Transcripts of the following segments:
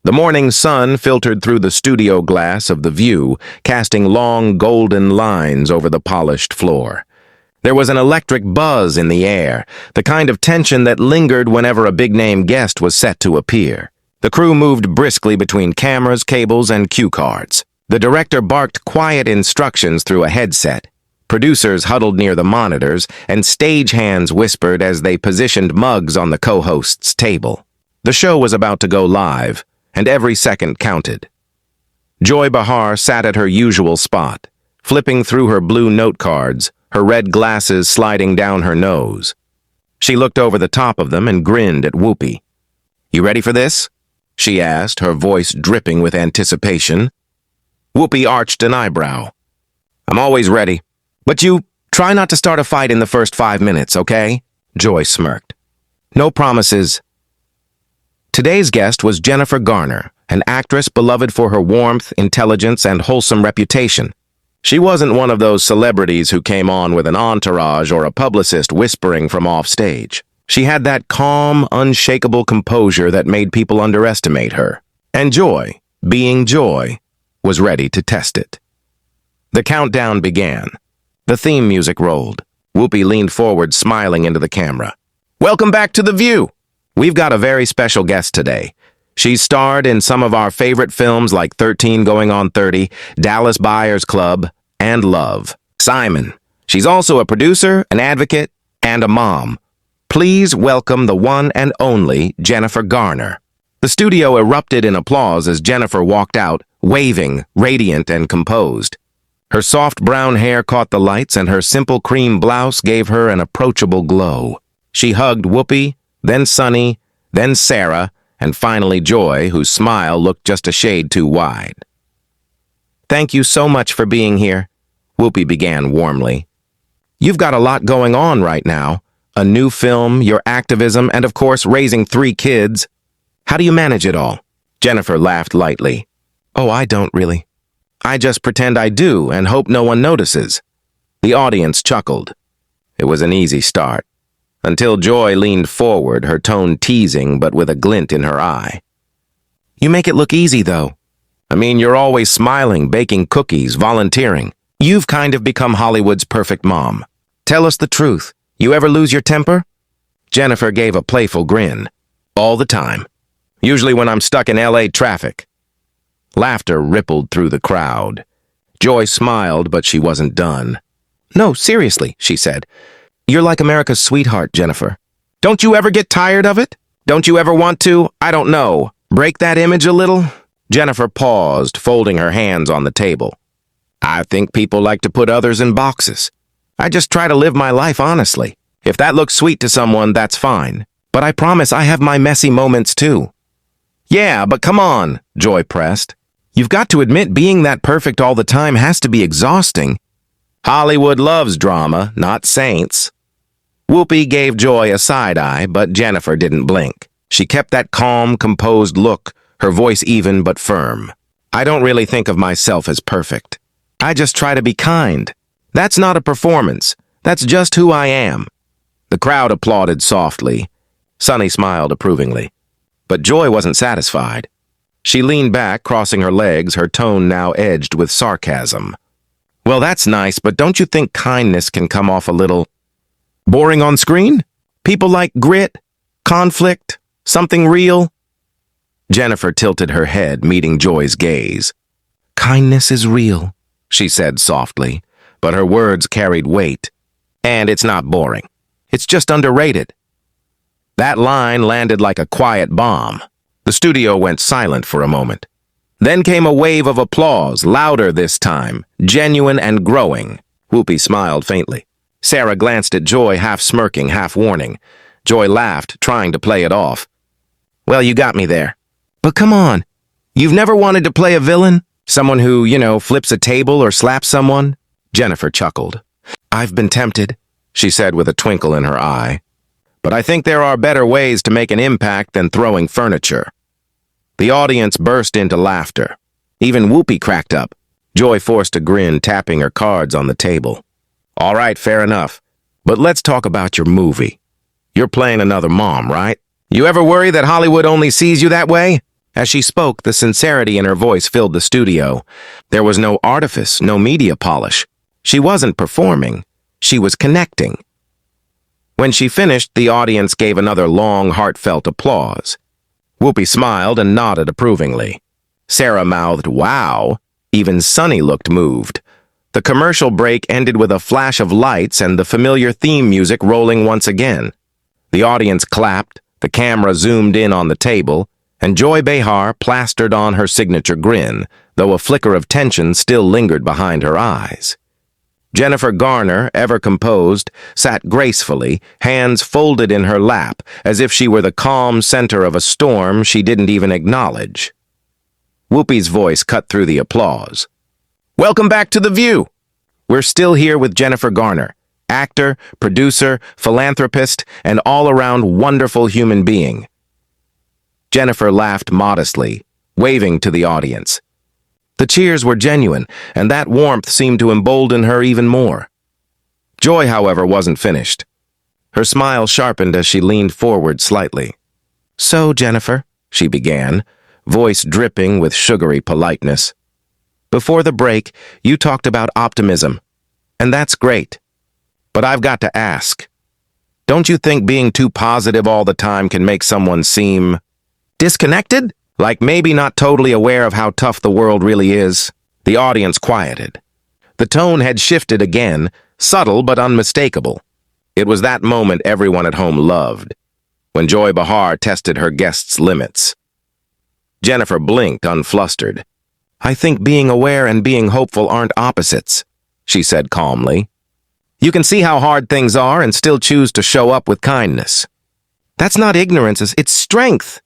The morning sun filtered through the studio glass of the view, casting long golden lines over the polished floor. There was an electric buzz in the air, the kind of tension that lingered whenever a big-name guest was set to appear. The crew moved briskly between cameras, cables, and cue cards. The director barked quiet instructions through a headset. Producers huddled near the monitors, and stagehands whispered as they positioned mugs on the co-host's table. The show was about to go live, and every second counted. Joy Behar sat at her usual spot, flipping through her blue note cards, her red glasses sliding down her nose. She looked over the top of them and grinned at Whoopi. "You ready for this?" she asked, her voice dripping with anticipation. Whoopi arched an eyebrow. "I'm always ready. But you try not to start a fight in the first 5 minutes, okay?" Joy smirked. "No promises." Today's guest was Jennifer Garner, an actress beloved for her warmth, intelligence, and wholesome reputation. She wasn't one of those celebrities who came on with an entourage or a publicist whispering from offstage. She had that calm, unshakable composure that made people underestimate her. And Joy, being Joy, was ready to test it. The countdown began. The theme music rolled. Whoopi leaned forward, smiling into the camera. "Welcome back to The View. We've got a very special guest today. She's starred in some of our favorite films like 13 Going on 30, Dallas Buyers Club, and Love. Simon. She's also a producer, an advocate, and a mom. Please welcome the one and only Jennifer Garner." The studio erupted in applause as Jennifer walked out, waving, radiant and composed. Her soft brown hair caught the lights, and her simple cream blouse gave her an approachable glow. She hugged Whoopi, then Sunny, then Sarah, and finally Joy, whose smile looked just a shade too wide. "Thank you so much for being here," Whoopi began warmly. "You've got a lot going on right now. A new film, your activism, and of course raising 3 kids. How do you manage it all?" Jennifer laughed lightly. "Oh, I don't really. I just pretend I do and hope no one notices." The audience chuckled. It was an easy start, until Joy leaned forward, her tone teasing but with a glint in her eye. "You make it look easy, though. I mean, you're always smiling, baking cookies, volunteering. You've kind of become Hollywood's perfect mom. Tell us the truth. You ever lose your temper?" Jennifer gave a playful grin. "All the time. Usually when I'm stuck in LA traffic." Laughter rippled through the crowd. Joy smiled, but she wasn't done. "No, seriously," she said. "You're like America's sweetheart, Jennifer. Don't you ever get tired of it? Don't you ever want to, I don't know, break that image a little?" Jennifer paused, folding her hands on the table. "I think people like to put others in boxes. I just try to live my life honestly. If that looks sweet to someone, that's fine. But I promise I have my messy moments too." "Yeah, but come on," Joy pressed. "You've got to admit being that perfect all the time has to be exhausting." "Hollywood loves drama, not saints." Whoopi gave Joy a side-eye, but Jennifer didn't blink. She kept that calm, composed look, her voice even but firm. "I don't really think of myself as perfect. I just try to be kind. That's not a performance. That's just who I am." The crowd applauded softly. Sunny smiled approvingly. But Joy wasn't satisfied. She leaned back, crossing her legs, her tone now edged with sarcasm. "Well, that's nice, but don't you think kindness can come off a little boring on screen? People like grit, conflict, something real." Jennifer tilted her head, meeting Joy's gaze. "Kindness is real," she said softly, but her words carried weight. "And it's not boring. It's just underrated." That line landed like a quiet bomb. The studio went silent for a moment. Then came a wave of applause, louder this time, genuine and growing. Whoopi smiled faintly. Sarah glanced at Joy, half smirking, half warning. Joy laughed, trying to play it off. "Well, you got me there. But come on. You've never wanted to play a villain? Someone who, flips a table or slaps someone?" Jennifer chuckled. "I've been tempted," she said with a twinkle in her eye. "But I think there are better ways to make an impact than throwing furniture." The audience burst into laughter. Even Whoopi cracked up. Joy forced a grin, tapping her cards on the table. "All right, fair enough. But let's talk about your movie. You're playing another mom, right? You ever worry that Hollywood only sees you that way?" As she spoke, the sincerity in her voice filled the studio. There was no artifice, no media polish. She wasn't performing. She was connecting. When she finished, the audience gave another long, heartfelt applause. Whoopi smiled and nodded approvingly. Sarah mouthed, "Wow." Even Sunny looked moved. The commercial break ended with a flash of lights and the familiar theme music rolling once again. The audience clapped, the camera zoomed in on the table, and Joy Behar plastered on her signature grin, though a flicker of tension still lingered behind her eyes. Jennifer Garner, ever composed, sat gracefully, hands folded in her lap, as if she were the calm center of a storm she didn't even acknowledge. Whoopi's voice cut through the applause. "Welcome back to The View. We're still here with Jennifer Garner, actor, producer, philanthropist, and all-around wonderful human being." Jennifer laughed modestly, waving to the audience. The cheers were genuine, and that warmth seemed to embolden her even more. Joy, however, wasn't finished. Her smile sharpened as she leaned forward slightly. "So, Jennifer," she began, voice dripping with sugary politeness. "Before the break, you talked about optimism, and that's great. But I've got to ask, don't you think being too positive all the time can make someone seem disconnected? Like maybe not totally aware of how tough the world really is?" The audience quieted. The tone had shifted again, subtle but unmistakable. It was that moment everyone at home loved, when Joy Behar tested her guests' limits. Jennifer blinked, unflustered. "I think being aware and being hopeful aren't opposites," she said calmly. "You can see how hard things are and still choose to show up with kindness. That's not ignorance, it's strength."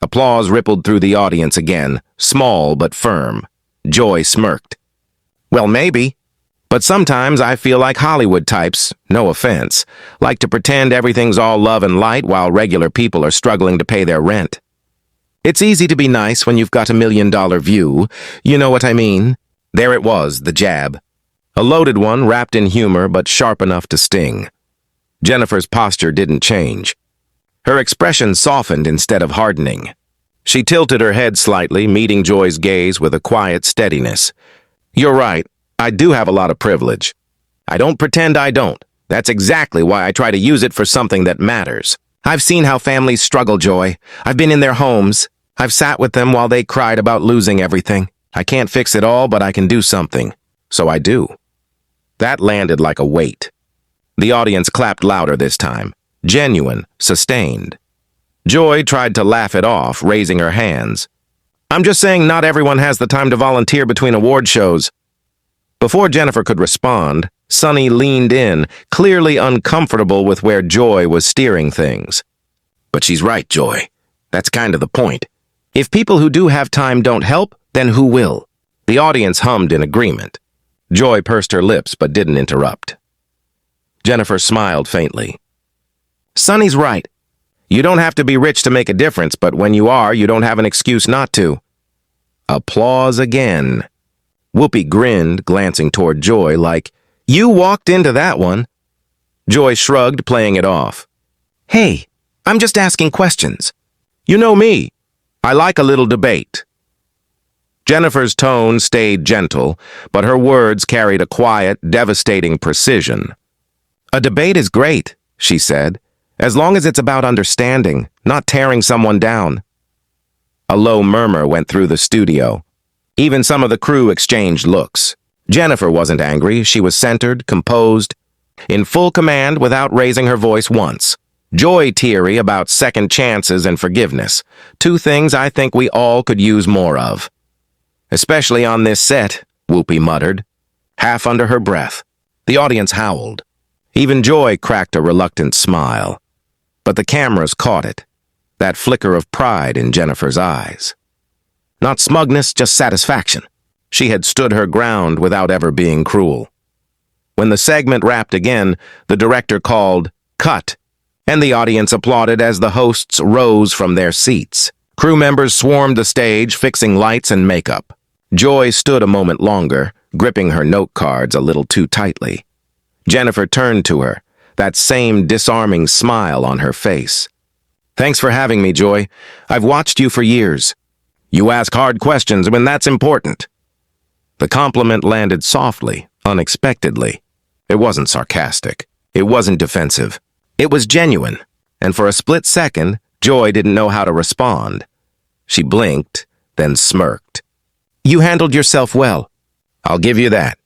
Applause rippled through the audience again, small but firm. Joy smirked. "Well, maybe. But sometimes I feel like Hollywood types, no offense, like to pretend everything's all love and light while regular people are struggling to pay their rent. It's easy to be nice when you've got $1 million view. You know what I mean?" There it was, the jab. A loaded one wrapped in humor but sharp enough to sting. Jennifer's posture didn't change. Her expression softened instead of hardening. She tilted her head slightly, meeting Joy's gaze with a quiet steadiness. "You're right. I do have a lot of privilege. I don't pretend I don't. That's exactly why I try to use it for something that matters. I've seen how families struggle, Joy. I've been in their homes. I've sat with them while they cried about losing everything. I can't fix it all, but I can do something. So I do." That landed like a weight. The audience clapped louder this time. Genuine, sustained. Joy tried to laugh it off, raising her hands. "I'm just saying not everyone has the time to volunteer between award shows." Before Jennifer could respond, Sunny leaned in, clearly uncomfortable with where Joy was steering things. "But she's right, Joy. That's kind of the point. If people who do have time don't help, then who will?" The audience hummed in agreement. Joy pursed her lips but didn't interrupt. Jennifer smiled faintly. "Sunny's right. You don't have to be rich to make a difference, but when you are, you don't have an excuse not to." Applause again. Whoopi grinned, glancing toward Joy like, "You walked into that one." Joy shrugged, playing it off. "Hey, I'm just asking questions. You know me. I like a little debate." Jennifer's tone stayed gentle, but her words carried a quiet, devastating precision. "A debate is great," she said, "as long as it's about understanding, not tearing someone down." A low murmur went through the studio. Even some of the crew exchanged looks. Jennifer wasn't angry. She was centered, composed, in full command without raising her voice once. Joy teary about second chances and forgiveness, two things I think we all could use more of. "Especially on this set," Whoopi muttered, half under her breath. The audience howled. Even Joy cracked a reluctant smile. But the cameras caught it, that flicker of pride in Jennifer's eyes. Not smugness, just satisfaction. She had stood her ground without ever being cruel. When the segment wrapped again, the director called, "Cut," and the audience applauded as the hosts rose from their seats. Crew members swarmed the stage, fixing lights and makeup. Joy stood a moment longer, gripping her note cards a little too tightly. Jennifer turned to her, that same disarming smile on her face. "Thanks for having me, Joy. I've watched you for years. You ask hard questions when that's important." The compliment landed softly, unexpectedly. It wasn't sarcastic. It wasn't defensive. It was genuine, and for a split second, Joy didn't know how to respond. She blinked, then smirked. "You handled yourself well. I'll give you that.